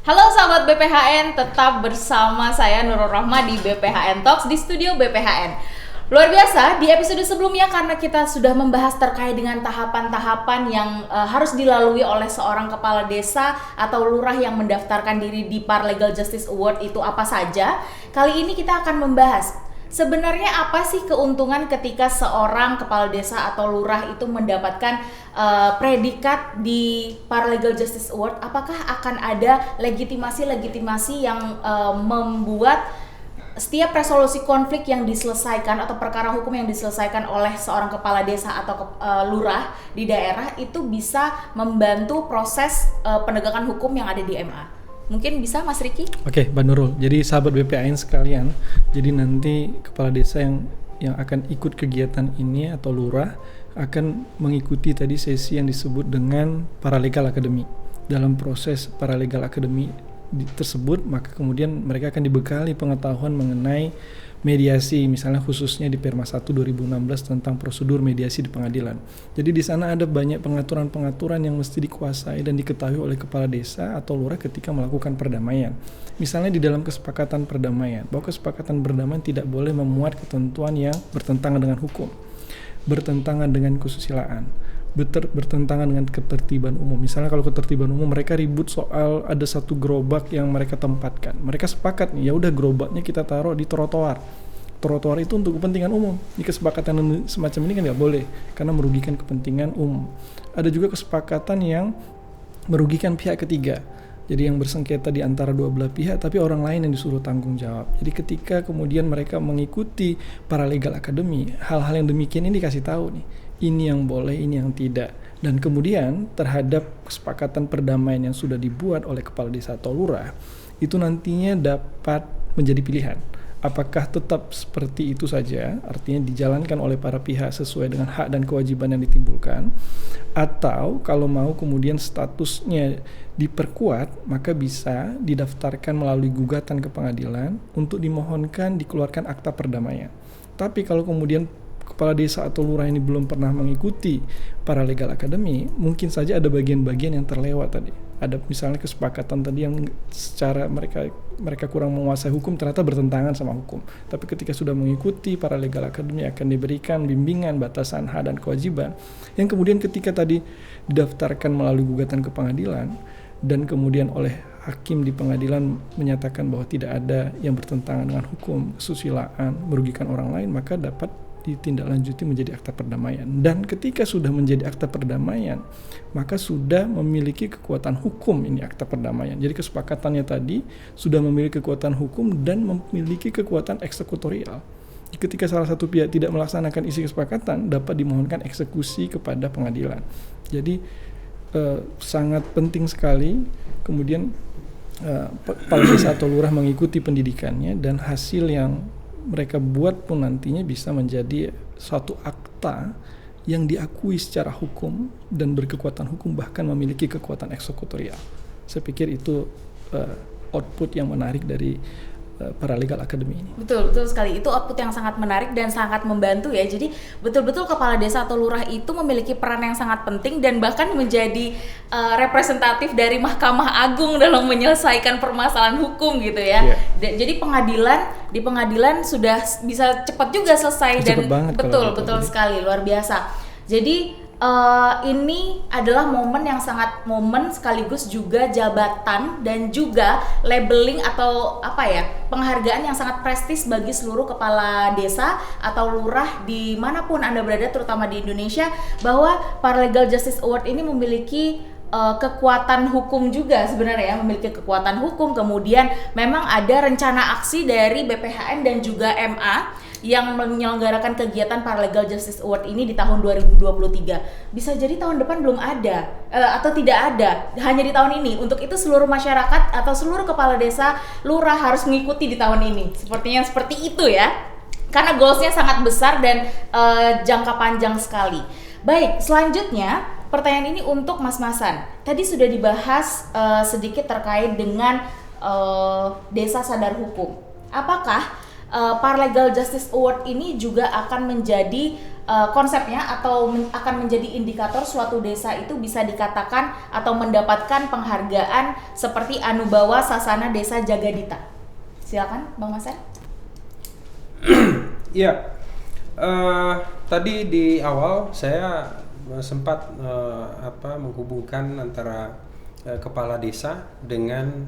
Halo sahabat BPHN, tetap bersama saya Nurul Rahma di BPHN Talks di studio BPHN. Luar biasa, di episode sebelumnya karena kita sudah membahas terkait dengan tahapan-tahapan yang harus dilalui oleh seorang kepala desa atau lurah yang mendaftarkan diri di Paralegal Justice Award itu apa saja. Kali ini kita akan membahas sebenarnya apa sih keuntungan ketika seorang kepala desa atau lurah itu mendapatkan predikat di Paralegal Justice Award? Apakah akan ada legitimasi yang membuat setiap resolusi konflik yang diselesaikan atau perkara hukum yang diselesaikan oleh seorang kepala desa atau lurah di daerah itu bisa membantu proses penegakan hukum yang ada di MA? Mungkin bisa Mas Riki? Oke, Mbak Nurul. Jadi sahabat BPHN sekalian, jadi nanti kepala desa yang akan ikut kegiatan ini atau lurah akan mengikuti tadi sesi yang disebut dengan Paralegal Academy. Dalam proses Paralegal Academy tersebut, maka kemudian mereka akan dibekali pengetahuan mengenai mediasi, misalnya khususnya di Perma 1 2016 tentang prosedur mediasi di pengadilan. Jadi di sana ada banyak pengaturan-pengaturan yang mesti dikuasai dan diketahui oleh kepala desa atau lurah ketika melakukan perdamaian. Misalnya di dalam kesepakatan perdamaian, bahwa kesepakatan perdamaian tidak boleh memuat ketentuan yang bertentangan dengan hukum, bertentangan dengan kesusilaan, bertentangan dengan ketertiban umum. Misalnya kalau ketertiban umum mereka ribut soal ada satu gerobak yang mereka tempatkan. Mereka sepakat nih, ya udah gerobaknya kita taruh di trotoar. Trotoar itu untuk kepentingan umum. Di kesepakatan semacam ini kan nggak boleh karena merugikan kepentingan umum. Ada juga kesepakatan yang merugikan pihak ketiga. Jadi yang bersengketa di antara dua belah pihak tapi orang lain yang disuruh tanggung jawab. Jadi ketika kemudian mereka mengikuti Paralegal Academy, hal-hal yang demikian ini dikasih tahu nih. Ini yang boleh, ini yang tidak. Dan kemudian terhadap kesepakatan perdamaian yang sudah dibuat oleh kepala desa atau lurah, itu nantinya dapat menjadi pilihan. Apakah tetap seperti itu saja, artinya dijalankan oleh para pihak sesuai dengan hak dan kewajiban yang ditimbulkan, atau kalau mau kemudian statusnya diperkuat, maka bisa didaftarkan melalui gugatan ke pengadilan untuk dimohonkan dikeluarkan akta perdamaian. Tapi kalau kemudian kepala desa atau lurah ini belum pernah mengikuti Paralegal Academy, mungkin saja ada bagian-bagian yang terlewat tadi. Ada misalnya kesepakatan tadi yang secara mereka kurang menguasai hukum ternyata bertentangan sama hukum. Tapi ketika sudah mengikuti Paralegal Academy akan diberikan bimbingan batasan hak dan kewajiban yang kemudian ketika tadi didaftarkan melalui gugatan ke pengadilan dan kemudian oleh hakim di pengadilan menyatakan bahwa tidak ada yang bertentangan dengan hukum, kesusilaan, merugikan orang lain, maka dapat ditindaklanjuti menjadi akta perdamaian. Dan ketika sudah menjadi akta perdamaian, maka sudah memiliki kekuatan hukum ini akta perdamaian. Jadi kesepakatannya tadi sudah memiliki kekuatan hukum dan memiliki kekuatan eksekutorial. Ketika salah satu pihak tidak melaksanakan isi kesepakatan, dapat dimohonkan eksekusi kepada pengadilan. Jadi sangat penting sekali kemudian kepala desa atau lurah mengikuti pendidikannya dan hasil yang mereka buat pun nantinya bisa menjadi suatu akta yang diakui secara hukum dan berkekuatan hukum, bahkan memiliki kekuatan eksekutorial. Saya pikir itu output yang menarik dari Paralegal Academy ini. Betul sekali. Itu output yang sangat menarik dan sangat membantu ya. Jadi betul-betul kepala desa atau lurah itu memiliki peran yang sangat penting dan bahkan menjadi representatif dari Mahkamah Agung dalam menyelesaikan permasalahan hukum gitu ya. Yeah. Jadi di pengadilan sudah bisa cepat juga selesai dan betul sekali, luar biasa. Jadi ini adalah momen sekaligus juga jabatan dan juga labeling atau penghargaan yang sangat prestis bagi seluruh kepala desa atau lurah dimanapun Anda berada, terutama di Indonesia, bahwa Paralegal Justice Award ini memiliki kekuatan hukum juga sebenarnya, memiliki kekuatan hukum. Kemudian memang ada rencana aksi dari BPHN dan juga MA yang menyelenggarakan kegiatan Paralegal Justice Award ini di tahun 2023. Bisa jadi tahun depan belum ada atau tidak ada, hanya di tahun ini. Untuk itu seluruh masyarakat atau seluruh kepala desa, lurah harus mengikuti di tahun ini. Sepertinya seperti itu ya, karena goalsnya sangat besar dan jangka panjang sekali. Baik, selanjutnya pertanyaan ini untuk Mas-Masan. Tadi sudah dibahas sedikit terkait dengan desa sadar hukum. Apakah Paralegal Justice Award ini juga akan menjadi konsepnya atau akan menjadi indikator suatu desa itu bisa dikatakan atau mendapatkan penghargaan seperti Anubawa Sasana Desa Jagadita. Silakan Bang Masen. Ya, tadi di awal saya sempat menghubungkan antara kepala desa dengan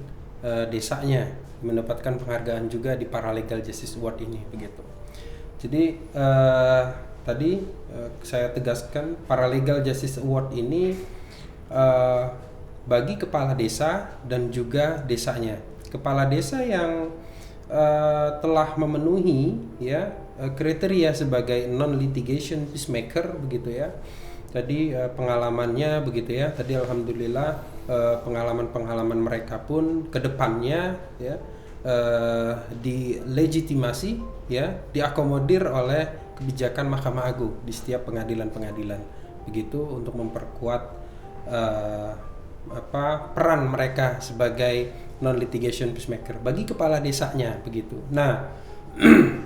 desanya mendapatkan penghargaan juga di Paralegal Justice Award ini begitu. Jadi tadi saya tegaskan Paralegal Justice Award ini bagi kepala desa dan juga desanya. Kepala desa yang telah memenuhi ya kriteria sebagai non litigation peacemaker begitu ya. Tadi pengalamannya begitu ya. Tadi alhamdulillah pengalaman mereka pun kedepannya ya dilegitimasi ya, diakomodir oleh kebijakan Mahkamah Agung di setiap pengadilan-pengadilan begitu untuk memperkuat peran mereka sebagai non litigation peacemaker bagi kepala desanya begitu. Nah,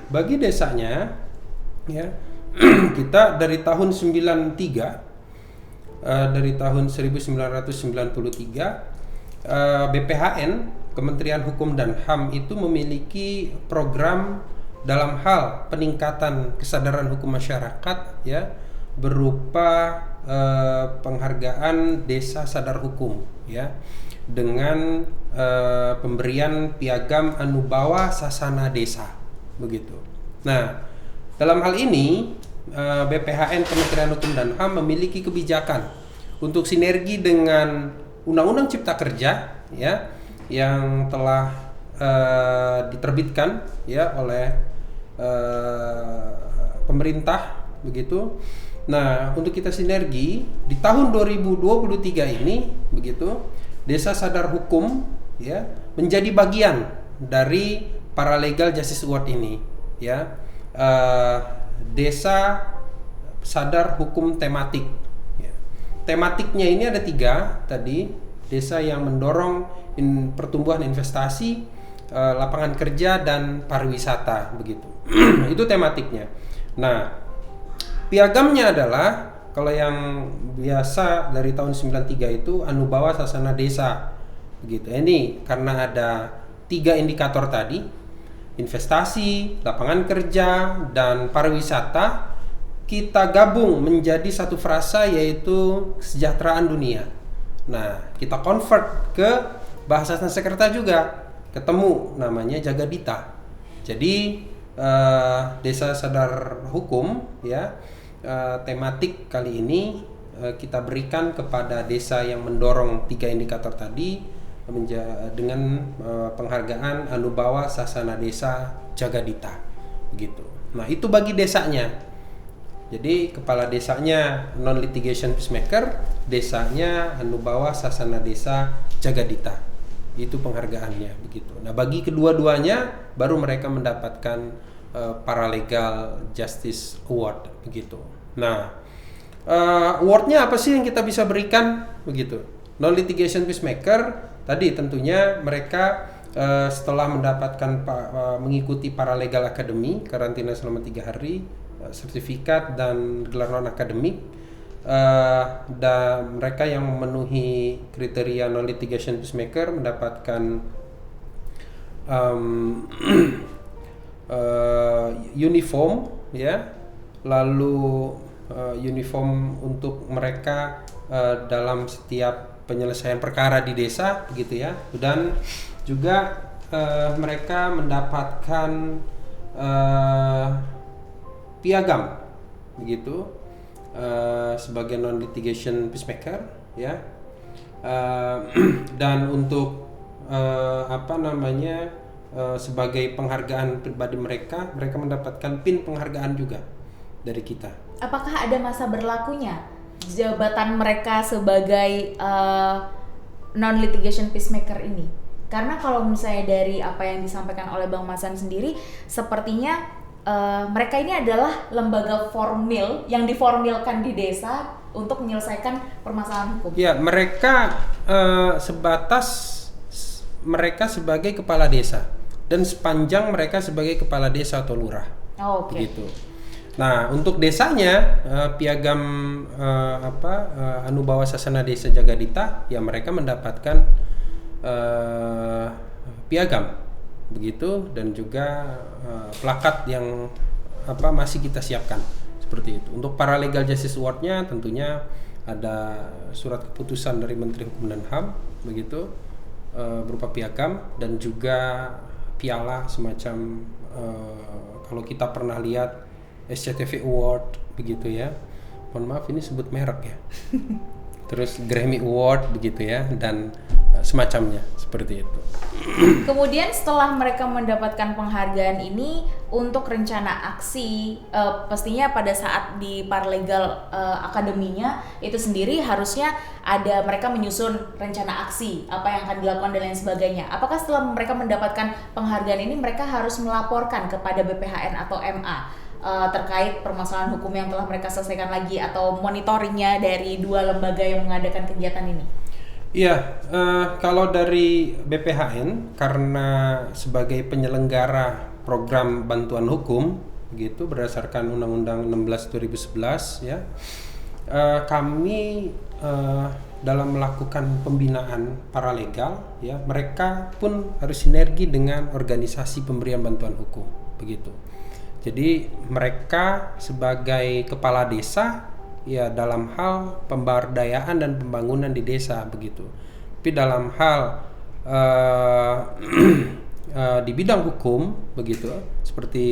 bagi desanya ya kita dari tahun 1993 BPHN Kementerian Hukum dan HAM itu memiliki program dalam hal peningkatan kesadaran hukum masyarakat ya berupa penghargaan desa sadar hukum ya dengan pemberian piagam Anubawa Sasana Desa begitu. Nah, dalam hal ini BPHN Kementerian Hukum dan HAM memiliki kebijakan untuk sinergi dengan Undang-Undang Cipta Kerja ya yang telah diterbitkan ya oleh pemerintah begitu. Nah, untuk kita sinergi di tahun 2023 ini begitu, Desa Sadar Hukum ya menjadi bagian dari Paralegal Justice Award ini ya. Desa Sadar Hukum tematik ya. Tematiknya ini ada 3 tadi, desa yang mendorong pertumbuhan investasi, lapangan kerja dan pariwisata begitu. Itu tematiknya. Nah, piagamnya adalah kalau yang biasa dari tahun 93 itu Anubawa Sasana Desa begitu. Ini karena ada 3 indikator tadi, investasi, lapangan kerja dan pariwisata, kita gabung menjadi satu frasa yaitu kesejahteraan dunia. Nah, kita convert ke bahasa Sanskerta juga, ketemu namanya Jagadita. Jadi Desa Sadar Hukum ya tematik kali ini kita berikan kepada desa yang mendorong 3 indikator tadi dengan penghargaan Anubawa Sasana Desa Jagadita begitu. Nah, itu bagi desanya. Jadi kepala desanya non litigation peacemaker, desanya Anubawa Sasana Desa Jagadita. Itu penghargaannya begitu. Nah, bagi kedua-duanya baru mereka mendapatkan Paralegal Justice Award begitu. Nah, awardnya apa sih yang kita bisa berikan begitu? Non litigation peacemaker tadi tentunya mereka setelah mendapatkan mengikuti Paralegal Academy, karantina selama 3 hari, sertifikat dan gelar non akademik, dan mereka yang memenuhi kriteria non litigation peacemaker mendapatkan uniform ya, lalu uniform untuk mereka dalam setiap penyelesaian perkara di desa begitu ya, dan juga mereka mendapatkan piagam begitu sebagai non litigation peacemaker ya, dan untuk sebagai penghargaan pribadi mereka mendapatkan pin penghargaan juga dari kita. Apakah ada masa berlakunya jabatan mereka sebagai non litigation peacemaker ini? Karena kalau misalnya dari apa yang disampaikan oleh Bang Masan sendiri, sepertinya mereka ini adalah lembaga formil yang diformilkan di desa untuk menyelesaikan permasalahan hukum. Ya, mereka mereka sebagai kepala desa dan sepanjang mereka sebagai kepala desa atau lurah. Oh, oke. Begitu. Nah, untuk desanya Piagam Anubawa Sasana Desa Jagadita, ya mereka mendapatkan piagam begitu, dan juga plakat yang masih kita siapkan seperti itu. Untuk para Legal Justice Award-nya tentunya ada surat keputusan dari Menteri Hukum dan HAM begitu, berupa piagam, dan juga piala semacam kalau kita pernah lihat SCTV Award begitu ya. Mohon maaf ini sebut merek ya. Terus Grammy Award begitu ya, dan semacamnya seperti itu. Kemudian setelah mereka mendapatkan penghargaan ini, untuk rencana aksi pastinya pada saat di Paralegal Akademinya itu sendiri harusnya ada mereka menyusun rencana aksi apa yang akan dilakukan dan lain sebagainya. Apakah setelah mereka mendapatkan penghargaan ini mereka harus melaporkan kepada BPHN atau MA terkait permasalahan hukum yang telah mereka selesaikan lagi, atau monitoringnya dari dua lembaga yang mengadakan kegiatan ini? Iya, kalau dari BPHN karena sebagai penyelenggara program bantuan hukum gitu berdasarkan Undang-Undang 16 2011 ya, kami dalam melakukan pembinaan paralegal ya, mereka pun harus sinergi dengan organisasi pemberian bantuan hukum begitu. Jadi mereka sebagai kepala desa ya dalam hal pemberdayaan dan pembangunan di desa begitu. Tapi dalam hal di bidang hukum begitu, seperti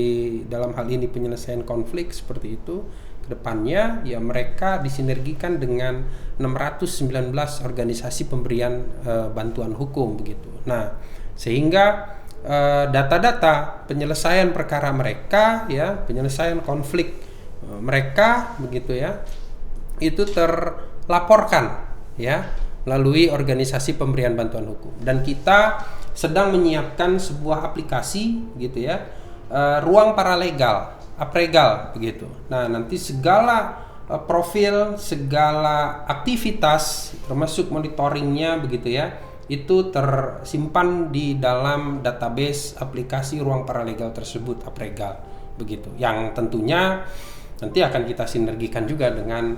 dalam hal ini penyelesaian konflik seperti itu, kedepannya ya mereka disinergikan dengan 619 organisasi pemberian bantuan hukum begitu. Nah, sehingga data-data penyelesaian perkara mereka ya, penyelesaian konflik mereka begitu ya, itu terlaporkan ya melalui organisasi pemberian bantuan hukum. Dan kita sedang menyiapkan sebuah aplikasi gitu ya, ruang paralegal, apregal begitu. Nah, nanti segala profil, segala aktivitas termasuk monitoringnya begitu ya, itu tersimpan di dalam database aplikasi ruang paralegal tersebut, apregal begitu, yang tentunya nanti akan kita sinergikan juga dengan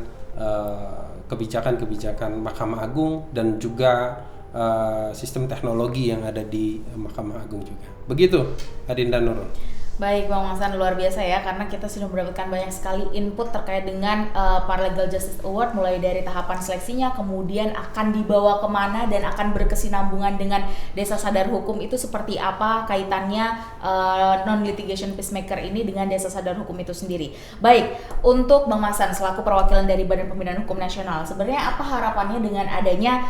kebijakan-kebijakan Mahkamah Agung dan juga sistem teknologi yang ada di Mahkamah Agung juga. Begitu, Adinda Nurul. Baik Bang Masan, luar biasa ya, karena kita sudah mendapatkan banyak sekali input terkait dengan Paralegal Justice Award, mulai dari tahapan seleksinya, kemudian akan dibawa kemana dan akan berkesinambungan dengan Desa Sadar Hukum itu seperti apa kaitannya non-litigation peacemaker ini dengan Desa Sadar Hukum itu sendiri. Baik, untuk Bang Masan selaku perwakilan dari Badan Pembinaan Hukum Nasional, sebenarnya apa harapannya dengan adanya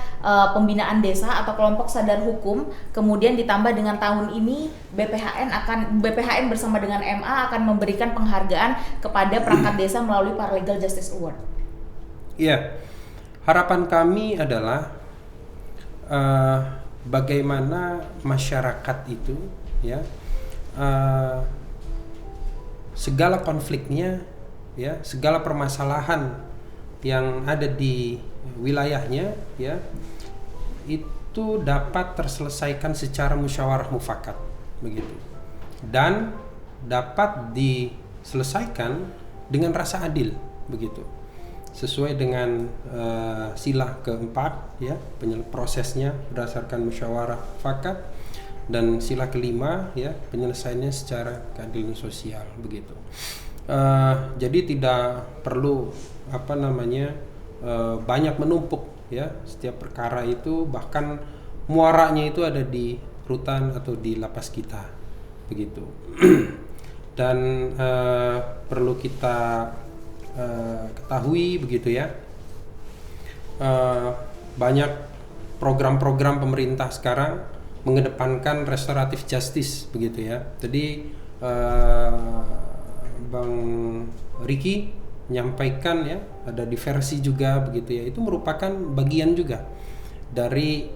pembinaan desa atau kelompok sadar hukum, kemudian ditambah dengan tahun ini BPHN bersama dengan MA akan memberikan penghargaan kepada perangkat desa melalui Paralegal Justice Award? Iya, harapan kami adalah bagaimana masyarakat itu ya, segala konfliknya ya, segala permasalahan yang ada di wilayahnya ya, itu dapat terselesaikan secara musyawarah mufakat begitu, dan dapat diselesaikan dengan rasa adil begitu, sesuai dengan sila keempat ya, prosesnya berdasarkan musyawarah mufakat, dan sila kelima ya, penyelesaiannya secara keadilan sosial begitu. Jadi tidak perlu banyak menumpuk ya, setiap perkara itu, bahkan muaranya itu ada di rutan atau di lapas kita begitu. Dan perlu kita ketahui begitu ya, banyak program-program pemerintah sekarang mengedepankan restoratif justice begitu ya. Jadi Bang Riki menyampaikan ya, ada diversi juga begitu ya, itu merupakan bagian juga dari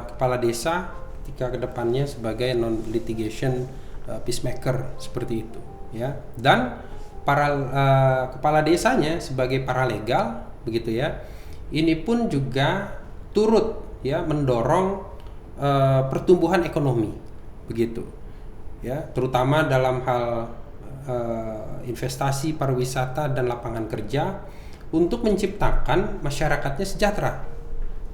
kepala desa ketika kedepannya sebagai non litigation peacemaker seperti itu ya, dan para kepala desanya sebagai paralegal begitu ya, ini pun juga turut ya mendorong pertumbuhan ekonomi begitu ya, terutama dalam hal investasi pariwisata dan lapangan kerja untuk menciptakan masyarakatnya sejahtera.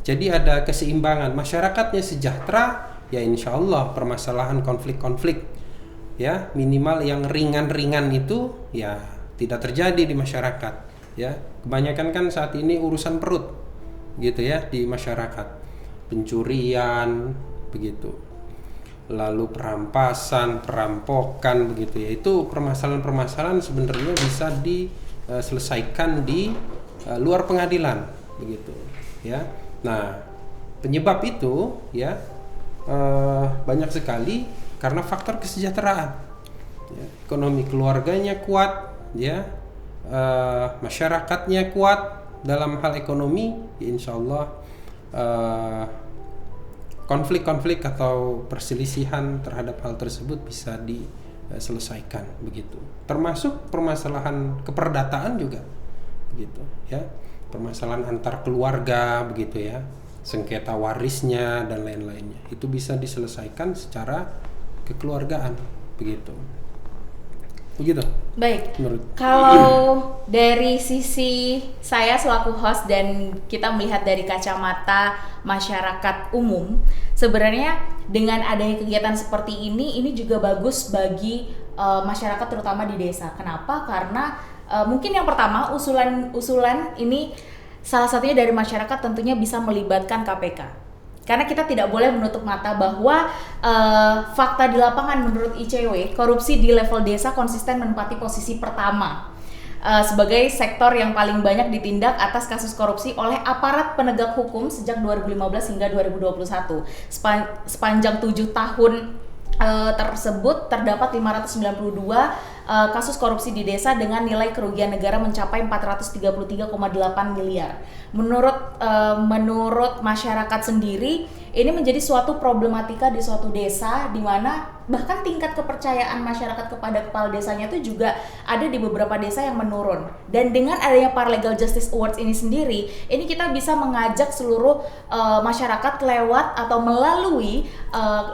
Jadi ada keseimbangan, masyarakatnya sejahtera, ya insya Allah permasalahan konflik-konflik ya minimal yang ringan-ringan itu ya tidak terjadi di masyarakat. Ya kebanyakan kan saat ini urusan perut gitu ya di masyarakat, pencurian begitu, lalu perampasan, perampokan begitu ya. Itu permasalahan-permasalahan sebenarnya bisa diselesaikan di luar pengadilan begitu ya. Nah, penyebab itu ya banyak sekali karena faktor kesejahteraan. Ya, ekonomi keluarganya kuat ya, masyarakatnya kuat dalam hal ekonomi, ya insya Allah konflik-konflik atau perselisihan terhadap hal tersebut bisa diselesaikan begitu. Termasuk permasalahan keperdataan juga begitu ya. Permasalahan antar keluarga begitu ya. Sengketa warisnya dan lain-lainnya. Itu bisa diselesaikan secara kekeluargaan begitu. Begitu. Baik. Menurut. Kalau dari sisi saya selaku host dan kita melihat dari kacamata masyarakat umum, sebenarnya dengan adanya kegiatan seperti ini juga bagus bagi masyarakat terutama di desa. Kenapa? Karena mungkin yang pertama usulan ini salah satunya dari masyarakat tentunya bisa melibatkan KPK. Karena kita tidak boleh menutup mata bahwa fakta di lapangan menurut ICW, korupsi di level desa konsisten menempati posisi pertama sebagai sektor yang paling banyak ditindak atas kasus korupsi oleh aparat penegak hukum sejak 2015 hingga 2021. Sepanjang 7 tahun tersebut terdapat 592 kasus korupsi di desa dengan nilai kerugian negara mencapai 433,8 miliar. Menurut masyarakat sendiri, ini menjadi suatu problematika di suatu desa di mana bahkan tingkat kepercayaan masyarakat kepada kepala desanya itu juga ada di beberapa desa yang menurun. Dan dengan adanya Paralegal Justice Awards ini sendiri, ini kita bisa mengajak seluruh masyarakat lewat atau melalui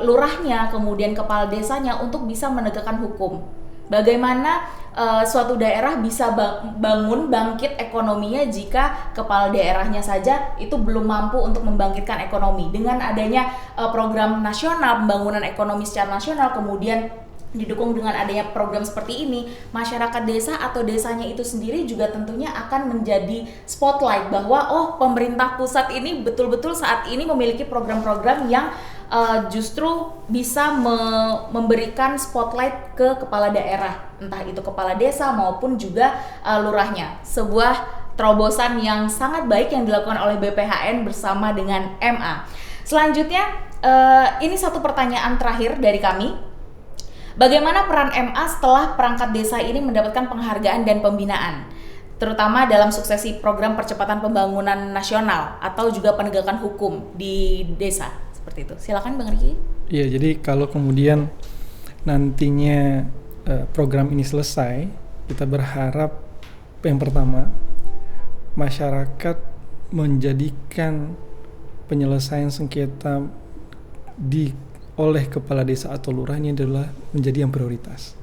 lurahnya, kemudian kepala desanya untuk bisa menegakkan hukum. Bagaimana suatu daerah bisa bangkit ekonominya jika kepala daerahnya saja itu belum mampu untuk membangkitkan ekonomi. Dengan adanya program nasional, pembangunan ekonomi secara nasional, kemudian didukung dengan adanya program seperti ini, masyarakat desa atau desanya itu sendiri juga tentunya akan menjadi spotlight bahwa pemerintah pusat ini betul-betul saat ini memiliki program-program yang justru bisa memberikan spotlight ke kepala daerah, entah itu kepala desa maupun juga lurahnya. Sebuah terobosan yang sangat baik yang dilakukan oleh BPHN bersama dengan MA. Selanjutnya, ini satu pertanyaan terakhir dari kami. Bagaimana peran MA setelah perangkat desa ini mendapatkan penghargaan dan pembinaan, terutama dalam suksesi program percepatan pembangunan nasional atau juga penegakan hukum di desa? Seperti itu. Silakan Bang Riki. Iya, jadi kalau kemudian nantinya program ini selesai, kita berharap yang pertama masyarakat menjadikan penyelesaian sengketa oleh kepala desa atau lurah ini adalah menjadi yang prioritas.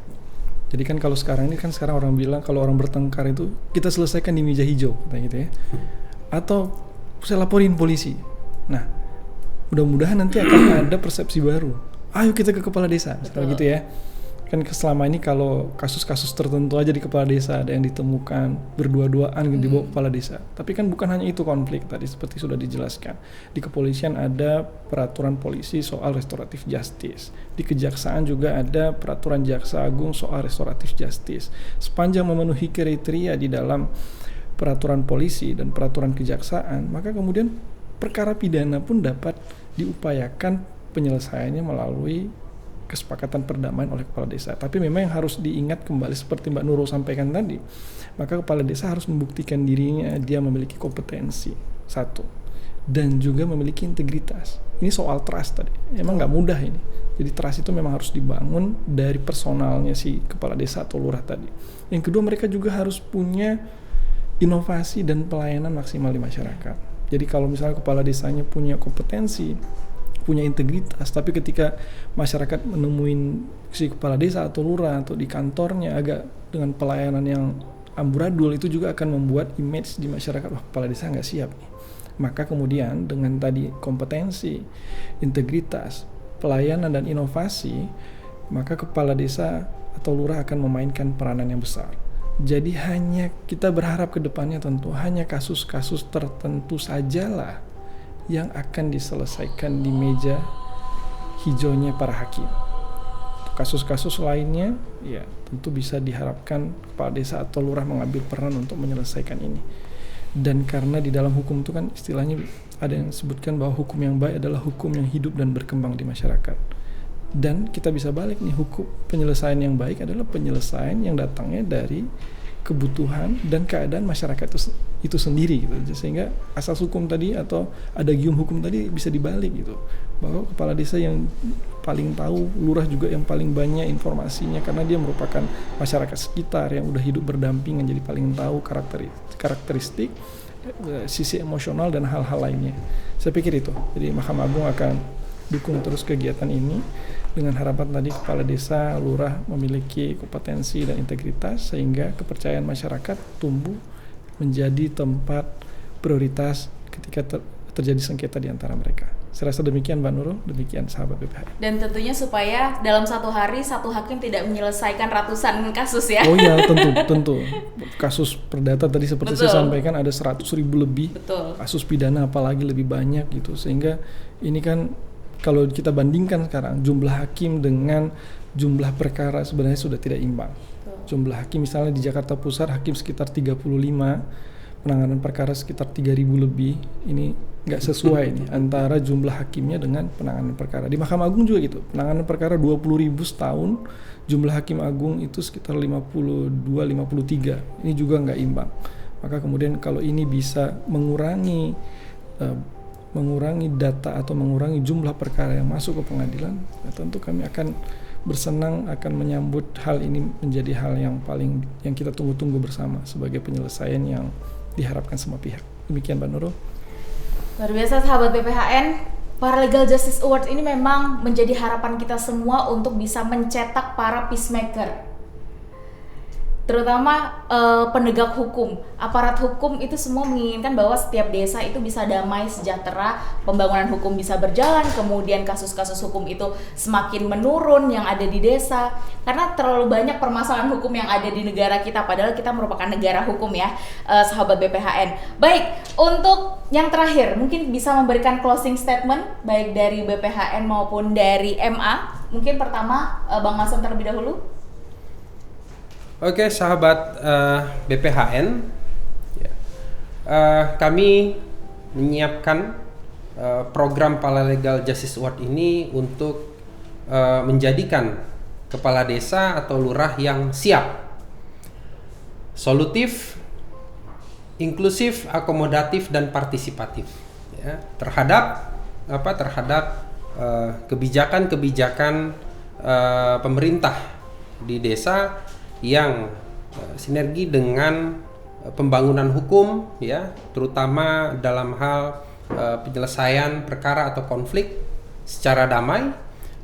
Jadi kan kalau sekarang orang bilang kalau orang bertengkar itu kita selesaikan di meja hijau, katanya gitu ya. Atau saya laporin polisi. Nah, mudah-mudahan nanti akan ada persepsi baru. Ayo kita ke kepala desa, misalnya gitu ya. Kan selama ini kalau kasus-kasus tertentu aja di kepala desa ada yang ditemukan berdua-duaan dibawa kepala desa. Tapi kan bukan hanya itu konflik tadi seperti sudah dijelaskan. Di kepolisian ada peraturan polisi soal restoratif justice. Di kejaksaan juga ada peraturan jaksa agung soal restoratif justice. Sepanjang memenuhi kriteria di dalam peraturan polisi dan peraturan kejaksaan, maka kemudian perkara pidana pun dapat diupayakan penyelesaiannya melalui kesepakatan perdamaian oleh kepala desa. Tapi memang yang harus diingat kembali seperti Mbak Nurul sampaikan tadi, maka kepala desa harus membuktikan dirinya dia memiliki kompetensi, satu, dan juga memiliki integritas. Ini soal trust tadi, emang nggak mudah ini. Jadi trust itu memang harus dibangun dari personalnya si kepala desa atau lurah tadi. Yang kedua, mereka juga harus punya inovasi dan pelayanan maksimal di masyarakat. Jadi kalau misalnya kepala desanya punya kompetensi, punya integritas, tapi ketika masyarakat menemuin si kepala desa atau lurah atau di kantornya agak dengan pelayanan yang amburadul, itu juga akan membuat image di masyarakat, wah kepala desa nggak siap nih. Maka kemudian dengan tadi kompetensi, integritas, pelayanan dan inovasi, maka kepala desa atau lurah akan memainkan peranan yang besar. Jadi hanya kita berharap ke depannya tentu hanya kasus-kasus tertentu sajalah yang akan diselesaikan di meja hijaunya para hakim. Kasus-kasus lainnya ya tentu bisa diharapkan kepala desa atau lurah mengambil peran untuk menyelesaikan ini. Dan karena di dalam hukum itu kan istilahnya ada yang sebutkan bahwa hukum yang baik adalah hukum yang hidup dan berkembang di masyarakat. Dan kita bisa balik nih, hukum penyelesaian yang baik adalah penyelesaian yang datangnya dari kebutuhan dan keadaan masyarakat itu sendiri gitu. Sehingga asas hukum tadi atau adagium hukum tadi bisa dibalik gitu, bahwa kepala desa yang paling tahu, lurah juga yang paling banyak informasinya karena dia merupakan masyarakat sekitar yang udah hidup berdampingan, jadi paling tahu karakteristik, sisi emosional dan hal-hal lainnya. Saya pikir itu. Jadi Mahkamah Agung akan dukung terus kegiatan ini dengan harapan tadi kepala desa, lurah memiliki kompetensi dan integritas sehingga kepercayaan masyarakat tumbuh menjadi tempat prioritas ketika terjadi sengketa di antara mereka. Saya rasa demikian Mbak Nurul, demikian sahabat BPHN. Dan tentunya supaya dalam satu hari satu hakim tidak menyelesaikan ratusan kasus ya. Oh iya, tentu. Kasus perdata tadi seperti saya sampaikan ada 100.000 lebih. Betul. Kasus pidana apalagi lebih banyak gitu. Sehingga ini kan kalau kita bandingkan sekarang jumlah hakim dengan jumlah perkara sebenarnya sudah tidak imbang. Jumlah hakim misalnya di Jakarta Pusat hakim sekitar 35, penanganan perkara sekitar 3.000 lebih. Ini nggak sesuai nih antara jumlah hakimnya dengan penanganan perkara. Di Mahkamah Agung juga gitu, penanganan perkara 20.000 setahun, jumlah hakim agung itu sekitar 52-53. Ini juga nggak imbang. Maka kemudian kalau ini bisa mengurangi data atau mengurangi jumlah perkara yang masuk ke pengadilan, ya tentu kami akan bersenang akan menyambut hal ini menjadi hal yang kita tunggu-tunggu bersama sebagai penyelesaian yang diharapkan semua pihak. Demikian Mbak Nurul. Luar biasa sahabat BPHN, Paralegal Justice Award ini memang menjadi harapan kita semua untuk bisa mencetak para peacemaker. Terutama penegak hukum, aparat hukum itu semua menginginkan bahwa setiap desa itu bisa damai, sejahtera, pembangunan hukum bisa berjalan, kemudian kasus-kasus hukum itu semakin menurun yang ada di desa. Karena terlalu banyak permasalahan hukum yang ada di negara kita, padahal kita merupakan negara hukum ya, sahabat BPHN. Baik, untuk yang terakhir, mungkin bisa memberikan closing statement, baik dari BPHN maupun dari MA. Mungkin pertama, Bang Mason terlebih dahulu. Oke, sahabat BPHN, kami menyiapkan program Paralegal Justice Award ini untuk menjadikan kepala desa atau lurah yang siap, solutif, inklusif, akomodatif dan partisipatif ya, terhadap kebijakan-kebijakan pemerintah di desa yang sinergi dengan pembangunan hukum ya, terutama dalam hal penyelesaian perkara atau konflik secara damai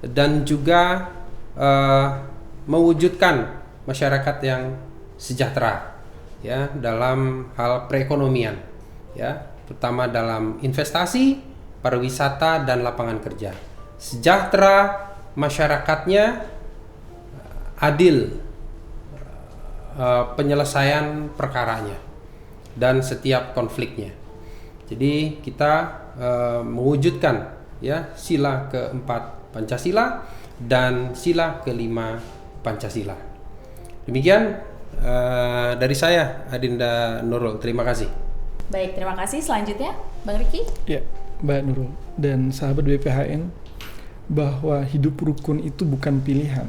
dan juga mewujudkan masyarakat yang sejahtera ya dalam hal perekonomian ya, terutama dalam investasi, pariwisata dan lapangan kerja. Sejahtera masyarakatnya, adil penyelesaian perkaranya dan setiap konfliknya. Jadi kita mewujudkan ya sila keempat Pancasila dan sila kelima Pancasila. Demikian dari saya Adinda Nurul. Terima kasih. Baik, terima kasih. Selanjutnya Bang Riki. Ya, Mbak Nurul dan sahabat BPHN, bahwa hidup rukun itu bukan pilihan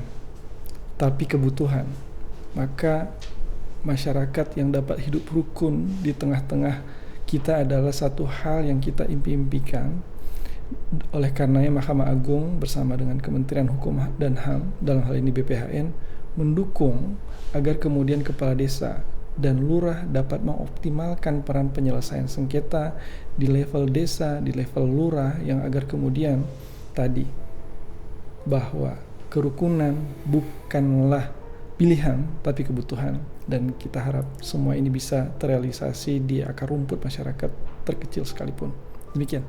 tapi kebutuhan. Maka masyarakat yang dapat hidup rukun di tengah-tengah kita adalah satu hal yang kita impi-impikan. Oleh karenanya Mahkamah Agung bersama dengan Kementerian Hukum dan HAM, dalam hal ini BPHN, mendukung agar kemudian kepala desa dan lurah dapat mengoptimalkan peran penyelesaian sengketa di level desa, di level lurah, yang agar kemudian tadi, bahwa kerukunan bukanlah pilihan tapi kebutuhan, dan kita harap semua ini bisa terrealisasi di akar rumput masyarakat terkecil sekalipun. Demikian.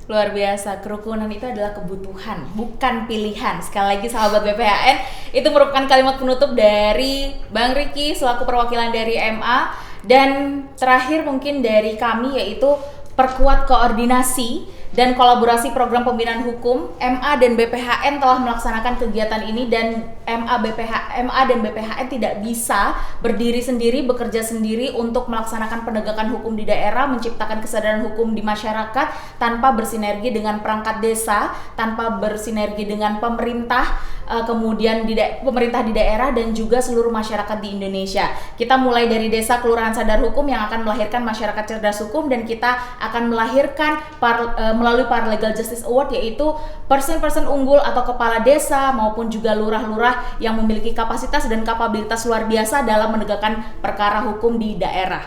Luar biasa, kerukunan itu adalah kebutuhan, bukan pilihan. Sekali lagi sahabat BPHN, itu merupakan kalimat penutup dari Bang Ricky selaku perwakilan dari MA. Dan terakhir mungkin dari kami, yaitu perkuat koordinasi dan kolaborasi program pembinaan hukum. MA dan BPHN telah melaksanakan kegiatan ini, dan MA dan BPHN tidak bisa berdiri sendiri, bekerja sendiri untuk melaksanakan penegakan hukum di daerah, menciptakan kesadaran hukum di masyarakat tanpa bersinergi dengan perangkat desa, tanpa bersinergi dengan pemerintah, kemudian pemerintah di daerah dan juga seluruh masyarakat di Indonesia. Kita mulai dari desa, kelurahan sadar hukum yang akan melahirkan masyarakat cerdas hukum, dan kita akan melahirkan melalui Paralegal Justice Award, yaitu person-person unggul atau kepala desa maupun juga lurah-lurah yang memiliki kapasitas dan kapabilitas luar biasa dalam menegakkan perkara hukum di daerah.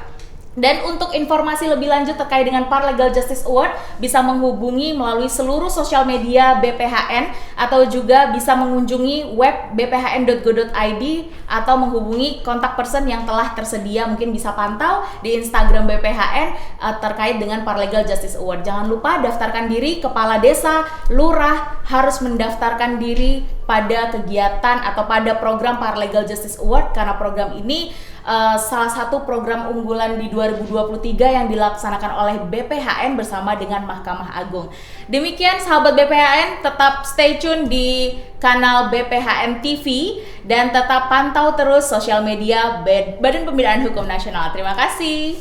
Dan untuk informasi lebih lanjut terkait dengan Paralegal Justice Award, bisa menghubungi melalui seluruh sosial media BPHN, atau juga bisa mengunjungi web bphn.go.id, atau menghubungi kontak person yang telah tersedia. Mungkin bisa pantau di Instagram BPHN terkait dengan Paralegal Justice Award. Jangan lupa daftarkan diri, kepala desa, lurah harus mendaftarkan diri pada kegiatan atau pada program Paralegal Justice Award, karena program ini salah satu program unggulan di 2023 yang dilaksanakan oleh BPHN bersama dengan Mahkamah Agung. Demikian sahabat BPHN, tetap stay tune di kanal BPHN TV dan tetap pantau terus sosial media Badan Pembinaan Hukum Nasional. Terima kasih.